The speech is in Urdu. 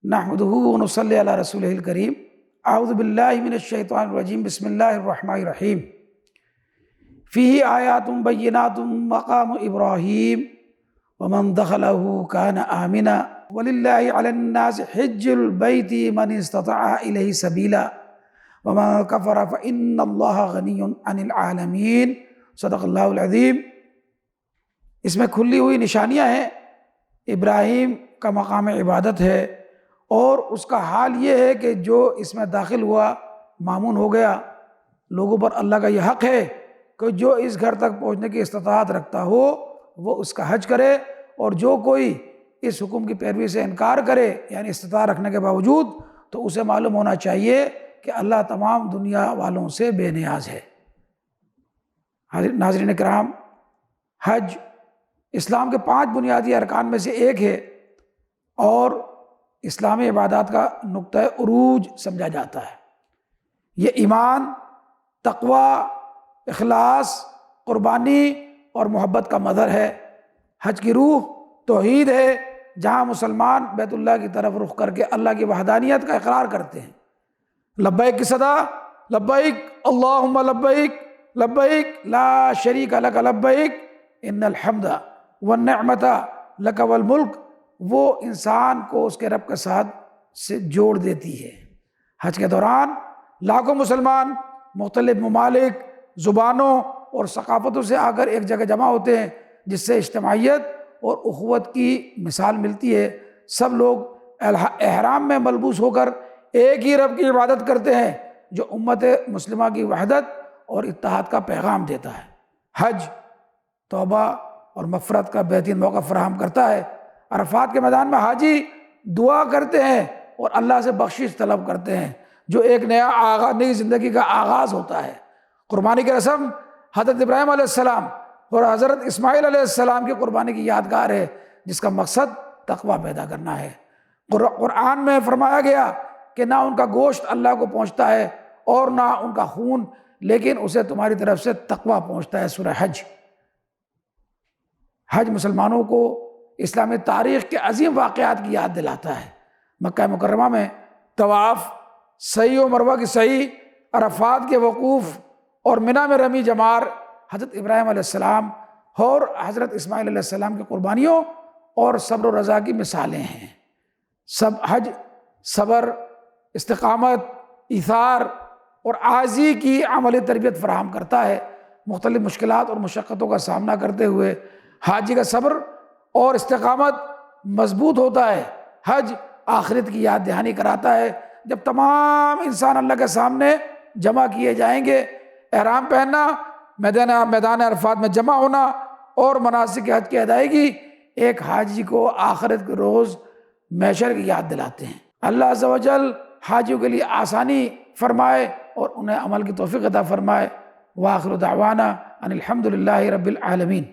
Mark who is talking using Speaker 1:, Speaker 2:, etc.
Speaker 1: نحمدہ ونصلی علی رسولہ الکریم۔ اعوذ باللہ من الشیطان الرجیم، بسم اللہ الرحمن الرحیم۔ فیہ آیات بینات مقام ابراہیم ومن دخلہ کان آمنا وللہ علی الناس حج البیت من استطاع الیہ سبیلا ومن کفر فإن اللہ غنی عن العالمین۔ صدق اللہ العظیم۔ اس میں کھلی ہوئی نشانیاں ہیں۔ ابراہیم کا مقام عبادت ہے، اور اس کا حال یہ ہے کہ جو اس میں داخل ہوا مامون ہو گیا۔ لوگوں پر اللہ کا یہ حق ہے کہ جو اس گھر تک پہنچنے کی استطاعت رکھتا ہو وہ اس کا حج کرے، اور جو کوئی اس حکم کی پیروی سے انکار کرے یعنی استطاعت رکھنے کے باوجود، تو اسے معلوم ہونا چاہیے کہ اللہ تمام دنیا والوں سے بے نیاز ہے۔ ناظرین کرام، حج اسلام کے 5 بنیادی ارکان میں سے ایک ہے، اور اسلامی عبادات کا نقطہ عروج سمجھا جاتا ہے۔ یہ ایمان، تقوی، اخلاص، قربانی اور محبت کا مظہر ہے۔ حج کی روح توحید ہے، جہاں مسلمان بیت اللہ کی طرف رخ کر کے اللہ کی وحدانیت کا اقرار کرتے ہیں۔ لبیک کی صدا، لبیک اللہم لبیک لبیک لا شریک لک لبیک ان الحمد والنعمت لک والملک، وہ انسان کو اس کے رب کے ساتھ سے جوڑ دیتی ہے۔ حج کے دوران لاکھوں مسلمان مختلف ممالک، زبانوں اور ثقافتوں سے آ کر ایک جگہ جمع ہوتے ہیں، جس سے اجتماعیت اور اخوت کی مثال ملتی ہے۔ سب لوگ احرام میں ملبوس ہو کر ایک ہی رب کی عبادت کرتے ہیں، جو امت مسلمہ کی وحدت اور اتحاد کا پیغام دیتا ہے۔ حج توبہ اور مغفرت کا بہترین موقع فراہم کرتا ہے۔ عرفات کے میدان میں حاجی دعا کرتے ہیں اور اللہ سے بخشش طلب کرتے ہیں، جو ایک نئی زندگی کا آغاز ہوتا ہے۔ قربانی کی رسم حضرت ابراہیم علیہ السلام اور حضرت اسماعیل علیہ السلام کی قربانی کی یادگار ہے، جس کا مقصد تقوی پیدا کرنا ہے۔ قرآن میں فرمایا گیا کہ نہ ان کا گوشت اللہ کو پہنچتا ہے اور نہ ان کا خون، لیکن اسے تمہاری طرف سے تقوی پہنچتا ہے۔ سورہ حج۔ حج مسلمانوں کو اسلامی تاریخ کے عظیم واقعات کی یاد دلاتا ہے۔ مکہ مکرمہ میں طواف، سعی و مروہ کی سعی، عرفات کے وقوف اور منی میں رمی جمار حضرت ابراہیم علیہ السلام اور حضرت اسماعیل علیہ السلام کی قربانیوں اور صبر و رضا کی مثالیں ہیں۔ حج صبر، استقامت، ایثار اور عاجزی کی عملی تربیت فراہم کرتا ہے۔ مختلف مشکلات اور مشقتوں کا سامنا کرتے ہوئے حاجی کا صبر اور استقامت مضبوط ہوتا ہے۔ حج آخرت کی یاد دہانی کراتا ہے۔ جب تمام انسان اللہ کے سامنے جمع کیے جائیں گے، احرام پہننا، میدان عرفات میں جمع ہونا اور مناسک حج کی ادائیگی ایک حاجی کو آخرت کے روز محشر کی یاد دلاتے ہیں۔ اللہ عز و جل حاجیوں کے لیے آسانی فرمائے اور انہیں عمل کی توفیق عطا فرمائے۔ وآخر دعوانا ان الحمد للہ رب العالمین۔